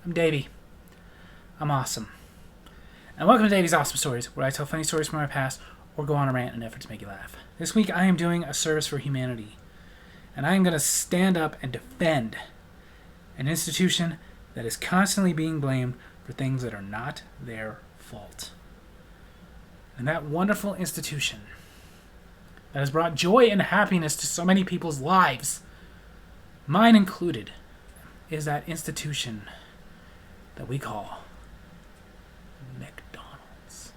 I'm Davy. I'm awesome. And welcome to Davy's Awesome Stories, where I tell funny stories from my past or go on a rant in an effort to make you laugh. This week I am doing a service for humanity. And I am going to stand up and defend an institution that is constantly being blamed for things that are not their fault. And that wonderful institution that has brought joy and happiness to so many people's lives, mine included, is that institution that we call McDonald's.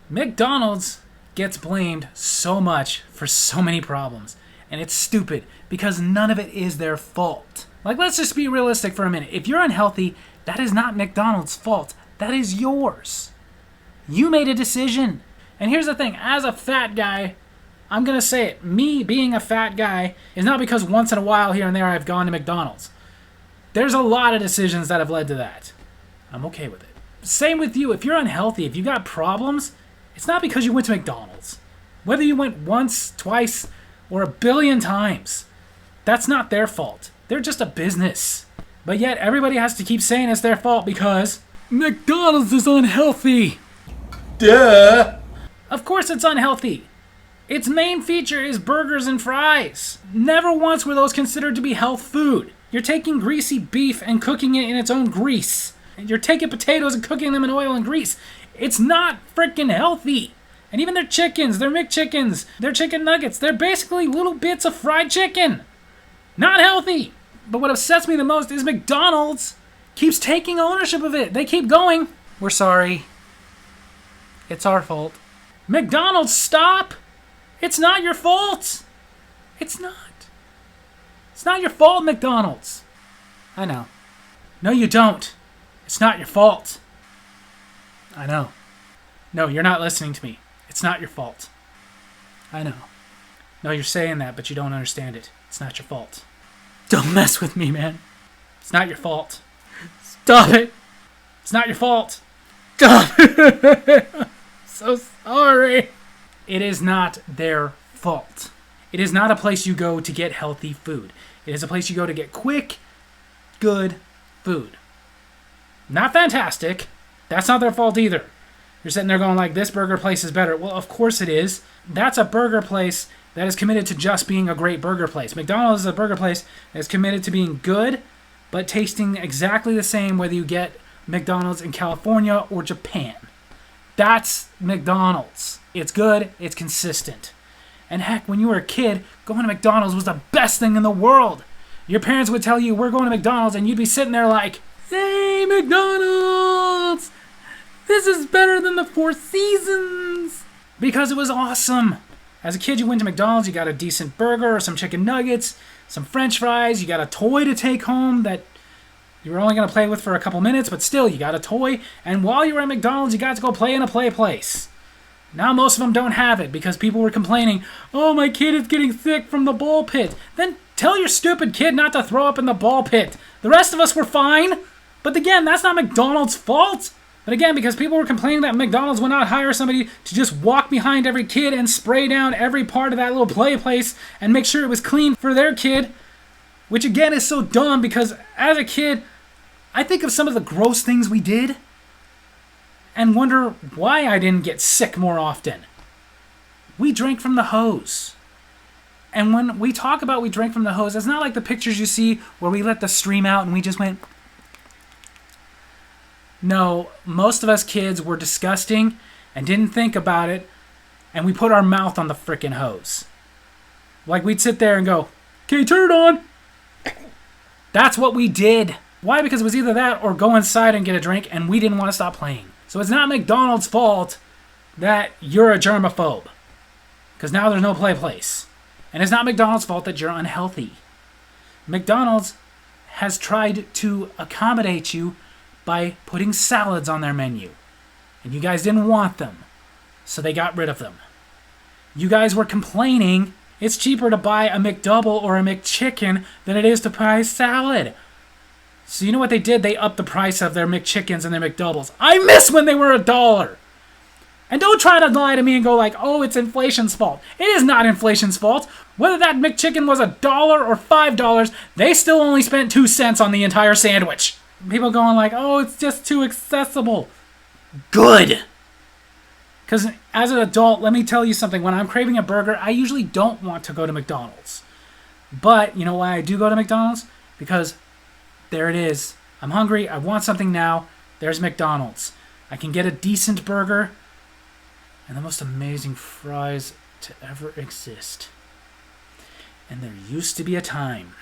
McDonald's gets blamed so much for so many problems, and it's stupid because none of it is their fault. Like, let's just be realistic for a minute. If you're unhealthy, that is not McDonald's fault. That is yours. You made a decision. And here's the thing, as a fat guy, I'm going to say it. Me being a fat guy is not because once in a while here and there I've gone to McDonald's. There's a lot of decisions that have led to that. I'm okay with it. Same with you. If you're unhealthy, if you got problems, it's not because you went to McDonald's. Whether you went once, twice, or a billion times, that's not their fault. They're just a business. But yet everybody has to keep saying it's their fault because McDonald's is unhealthy. Duh. Of course it's unhealthy. Its main feature is burgers and fries. Never once were those considered to be health food. You're taking greasy beef and cooking it in its own grease. And you're taking potatoes and cooking them in oil and grease. It's not freaking healthy. And even their chickens, their McChickens, their chicken nuggets, they're basically little bits of fried chicken. Not healthy. But what upsets me the most is McDonald's keeps taking ownership of it. They keep going. We're sorry. It's our fault. McDonald's, stop. It's not your fault. It's not. It's not your fault, McDonald's. I know. No, you don't. It's not your fault. I know. No, you're not listening to me. It's not your fault. I know. No, you're saying that, but you don't understand it. It's not your fault. Don't mess with me, man. It's not your fault. Stop it. It's not your fault. Stop it. I'm so sorry. It is not their fault. It is not a place you go to get healthy food. It is a place you go to get quick, good food. Not fantastic. That's not their fault either. You're sitting there going like, this burger place is better. Well, of course it is. That's a burger place that is committed to just being a great burger place. McDonald's is a burger place that is committed to being good, but tasting exactly the same whether you get McDonald's in California or Japan. That's McDonald's. It's good. It's consistent. And heck, when you were a kid, going to McDonald's was the best thing in the world. Your parents would tell you, we're going to McDonald's, and you'd be sitting there like, hey, McDonald's! This is better than the Four Seasons! Because it was awesome. As a kid, you went to McDonald's, you got a decent burger or some chicken nuggets, some french fries, you got a toy to take home that you were only going to play with for a couple minutes, but still, you got a toy. And while you were at McDonald's, you got to go play in a play place. Now most of them don't have it because people were complaining, oh, my kid is getting sick from the ball pit. Then tell your stupid kid not to throw up in the ball pit. The rest of us were fine. But again, that's not McDonald's fault. But again, because people were complaining that McDonald's would not hire somebody to just walk behind every kid and spray down every part of that little play place and make sure it was clean for their kid. Which again is so dumb because as a kid, I think of some of the gross things we did and wonder why I didn't get sick more often. We drank from the hose. And when we talk about we drank from the hose, it's not like the pictures you see where we let the stream out and we just went. No, most of us kids were disgusting and didn't think about it, and we put our mouth on the frickin' hose. Like we'd sit there and go, okay, turn it on. That's what we did. Why? Because it was either that or go inside and get a drink, and we didn't want to stop playing. So it's not McDonald's fault that you're a germaphobe. Because now there's no play place. And it's not McDonald's fault that you're unhealthy. McDonald's has tried to accommodate you by putting salads on their menu. And you guys didn't want them. So they got rid of them. You guys were complaining it's cheaper to buy a McDouble or a McChicken than it is to buy a salad. So you know what they did? They upped the price of their McChickens and their McDoubles. I miss when they were $1. And don't try to lie to me and go like, oh, it's inflation's fault. It is not inflation's fault. Whether that McChicken was $1 or $5, they still only spent 2 cents on the entire sandwich. People going like, oh, it's just too accessible. Good. Because as an adult, let me tell you something. When I'm craving a burger, I usually don't want to go to McDonald's. But you know why I do go to McDonald's? Because there it is. I'm hungry. I want something now. There's McDonald's. I can get a decent burger and the most amazing fries to ever exist. And there used to be a time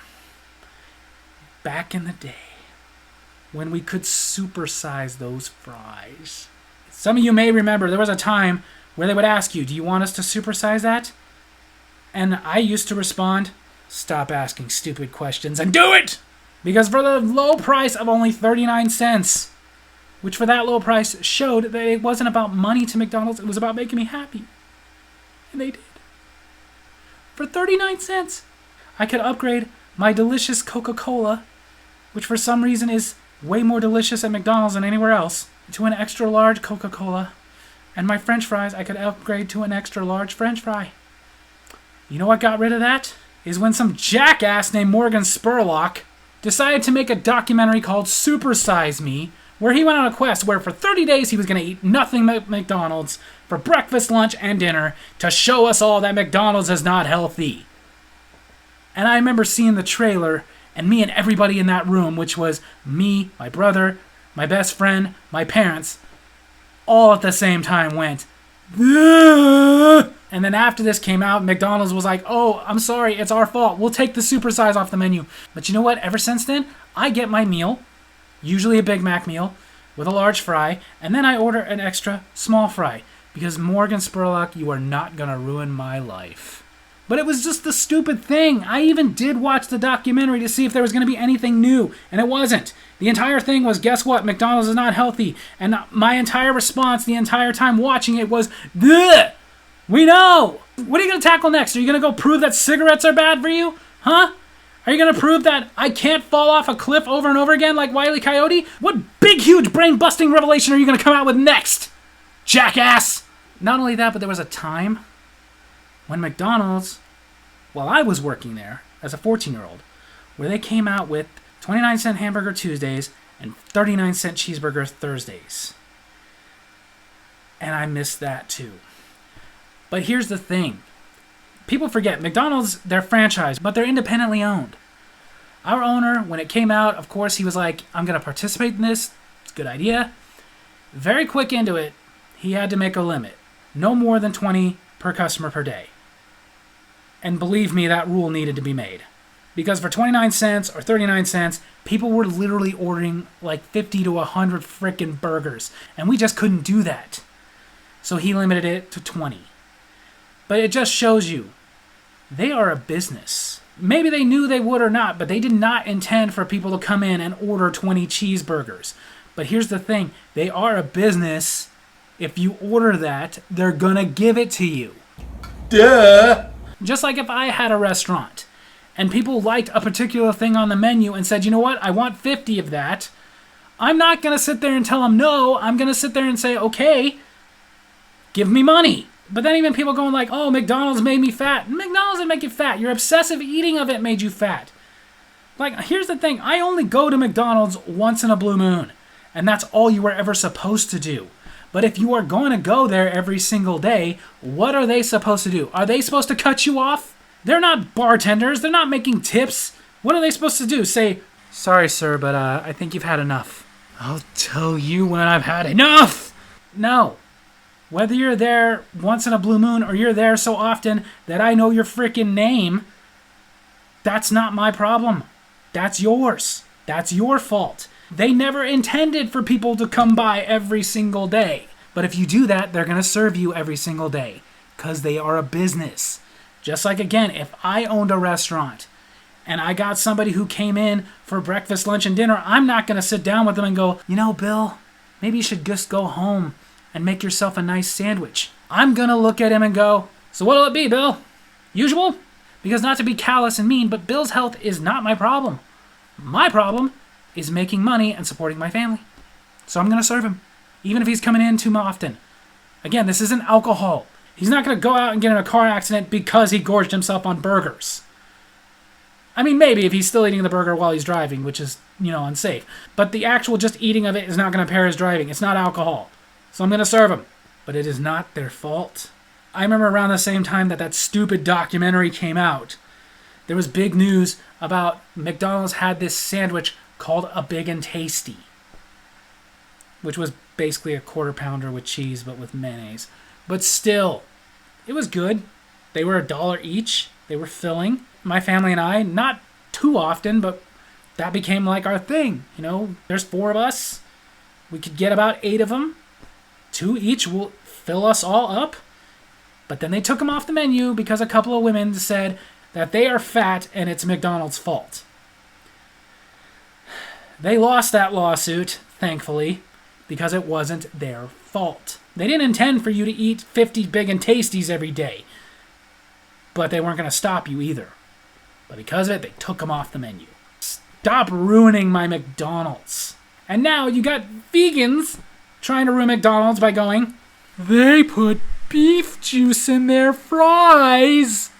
back in the day when we could supersize those fries. Some of you may remember there was a time where they would ask you, do you want us to supersize that? And I used to respond, stop asking stupid questions and do it! Because for the low price of only 39 cents, which for that low price showed that it wasn't about money to McDonald's, it was about making me happy. And they did. For 39 cents, I could upgrade my delicious Coca-Cola, which for some reason is way more delicious at McDonald's than anywhere else, to an extra large Coca-Cola. And my French fries, I could upgrade to an extra large French fry. You know what got rid of that? Is when some jackass named Morgan Spurlock decided to make a documentary called Super Size Me, where he went on a quest where for 30 days he was going to eat nothing but McDonald's for breakfast, lunch, and dinner to show us all that McDonald's is not healthy. And I remember seeing the trailer, and me and everybody in that room, which was me, my brother, my best friend, my parents, all at the same time went, "Ugh!" And then after this came out, McDonald's was like, oh, I'm sorry, it's our fault. We'll take the supersize off the menu. But you know what? Ever since then, I get my meal, usually a Big Mac meal, with a large fry, and then I order an extra small fry. Because Morgan Spurlock, you are not going to ruin my life. But it was just the stupid thing. I even did watch the documentary to see if there was going to be anything new, and it wasn't. The entire thing was, guess what? McDonald's is not healthy. And my entire response the entire time watching it was, ugh! We know! What are you going to tackle next? Are you going to go prove that cigarettes are bad for you? Huh? Are you going to prove that I can't fall off a cliff over and over again like Wile E. Coyote? What big, huge, brain-busting revelation are you going to come out with next, jackass? Not only that, but there was a time when McDonald's, while I was working there as a 14-year-old, where they came out with 29-cent hamburger Tuesdays and 39-cent cheeseburger Thursdays. And I missed that too. But here's the thing. People forget, McDonald's, they're franchised, but they're independently owned. Our owner, when it came out, of course, he was like, I'm going to participate in this. It's a good idea. Very quick into it, he had to make a limit. No more than 20 per customer per day. And believe me, that rule needed to be made. Because for 29 cents or 39 cents, people were literally ordering like 50 to 100 frickin' burgers. And we just couldn't do that. So he limited it to 20. But it just shows you, they are a business. Maybe they knew they would or not, but they did not intend for people to come in and order 20 cheeseburgers. But here's the thing, they are a business. If you order that, they're gonna give it to you. Duh! Just like if I had a restaurant and people liked a particular thing on the menu and said, you know what, I want 50 of that. I'm not going to sit there and tell them no. I'm going to sit there and say, okay, give me money. But then even people going like, oh, McDonald's made me fat. McDonald's didn't make you fat. Your obsessive eating of it made you fat. Like, here's the thing. I only go to McDonald's once in a blue moon. And that's all you were ever supposed to do. But if you are going to go there every single day, what are they supposed to do? Are they supposed to cut you off? They're not bartenders. They're not making tips. What are they supposed to do? Say, sorry, sir, but I think you've had enough. I'll tell you when I've had enough. No. Whether you're there once in a blue moon or you're there so often that I know your freaking name, that's not my problem. That's yours. That's your fault. They never intended for people to come by every single day. But if you do that, they're going to serve you every single day because they are a business. Just like, again, if I owned a restaurant and I got somebody who came in for breakfast, lunch, and dinner, I'm not going to sit down with them and go, you know, Bill, maybe you should just go home and make yourself a nice sandwich. I'm going to look at him and go, so what'll it be, Bill? Usual? Because not to be callous and mean, but Bill's health is not my problem. My problem is making money and supporting my family. So I'm going to serve him, even if he's coming in too often. Again, this isn't alcohol. He's not going to go out and get in a car accident because he gorged himself on burgers. I mean, maybe if he's still eating the burger while he's driving, which is, unsafe. But the actual just eating of it is not going to impair his driving. It's not alcohol. So I'm going to serve him. But it is not their fault. I remember around the same time that stupid documentary came out, there was big news about McDonald's had this sandwich called a Big and Tasty, which was basically a quarter pounder with cheese but with mayonnaise. But still, it was good. They were $1 each. They were filling. My family and I, not too often, but that became like our thing. There's 4 of us. We could get about 8 of them. 2 each will fill us all up. But then they took them off the menu because a couple of women said that they are fat and it's McDonald's fault. They lost that lawsuit, thankfully, because it wasn't their fault. They didn't intend for you to eat 50 Big and Tasties every day. But they weren't going to stop you either. But because of it, they took them off the menu. Stop ruining my McDonald's. And now you got vegans trying to ruin McDonald's by going, they put beef juice in their fries.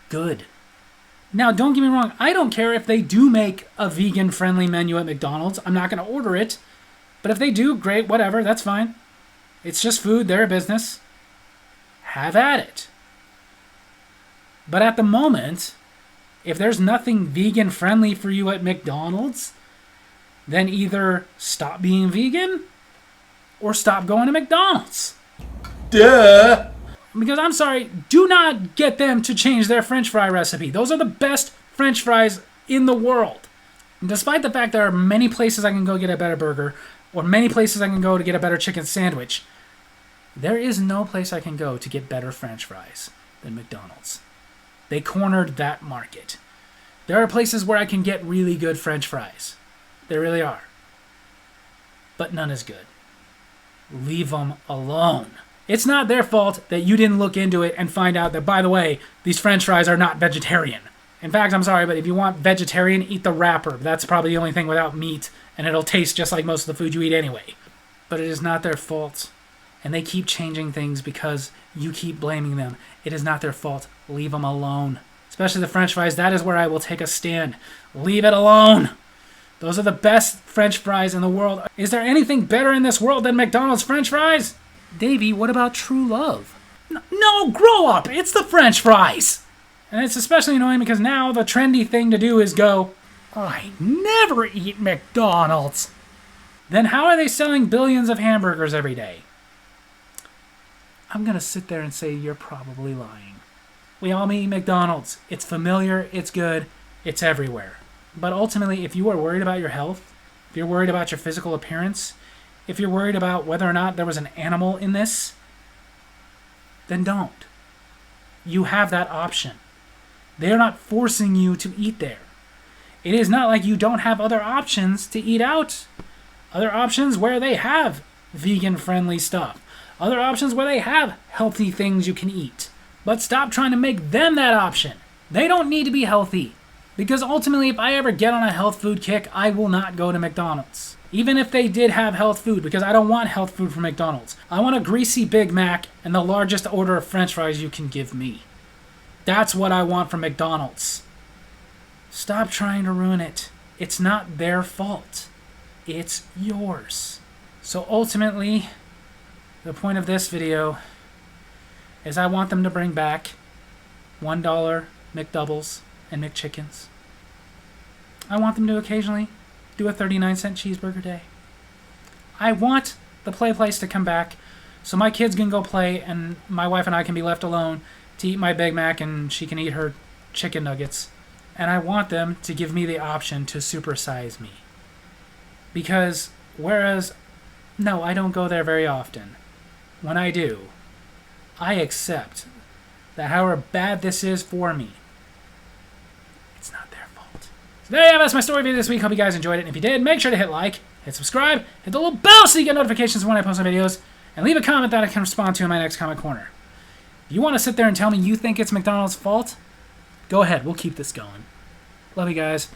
Good. Now, don't get me wrong. I don't care if they do make a vegan-friendly menu at McDonald's. I'm not going to order it. But if they do, great, whatever, that's fine. It's just food. They're a business. Have at it. But at the moment, if there's nothing vegan-friendly for you at McDonald's, then either stop being vegan or stop going to McDonald's. Duh! Because I'm sorry, do not get them to change their French fry recipe. Those are the best French fries in the world. And despite the fact there are many places I can go get a better burger, or many places I can go to get a better chicken sandwich, there is no place I can go to get better French fries than McDonald's. They cornered that market. There are places where I can get really good French fries. There really are. But none is good. Leave them alone. It's not their fault that you didn't look into it and find out that, by the way, these French fries are not vegetarian. In fact, I'm sorry, but if you want vegetarian, eat the wrapper. That's probably the only thing without meat, and it'll taste just like most of the food you eat anyway. But it is not their fault. And they keep changing things because you keep blaming them. It is not their fault. Leave them alone. Especially the French fries. That is where I will take a stand. Leave it alone. Those are the best French fries in the world. Is there anything better in this world than McDonald's French fries? Davy, what about true love? No, grow up! It's the French fries! And it's especially annoying because now the trendy thing to do is go, I never eat McDonald's. Then how are they selling billions of hamburgers every day? I'm going to sit there and say you're probably lying. We all eat McDonald's. It's familiar, it's good, it's everywhere. But ultimately, if you are worried about your health, if you're worried about your physical appearance, if you're worried about whether or not there was an animal in this, then don't. You have that option. They are not forcing you to eat there. It is not like you don't have other options to eat out. Other options where they have vegan-friendly stuff. Other options where they have healthy things you can eat. But stop trying to make them that option. They don't need to be healthy. Because ultimately, if I ever get on a health food kick, I will not go to McDonald's. Even if they did have health food, because I don't want health food from McDonald's. I want a greasy Big Mac and the largest order of French fries you can give me. That's what I want from McDonald's. Stop trying to ruin it. It's not their fault. It's yours. So ultimately, the point of this video is I want them to bring back $1 McDoubles and McChickens. I want them to occasionally do a 39-cent cheeseburger day. I want the play place to come back so my kids can go play and my wife and I can be left alone to eat my Big Mac and she can eat her chicken nuggets. And I want them to give me the option to supersize me. Because whereas, no, I don't go there very often. When I do, I accept that however bad this is for me, it's not their fault. So there you have it. That's my story video this week. Hope you guys enjoyed it. And if you did, make sure to hit like, hit subscribe, hit the little bell so you get notifications when I post my videos, and leave a comment that I can respond to in my next comment corner. If you want to sit there and tell me you think it's McDonald's fault, go ahead. We'll keep this going. Love you guys.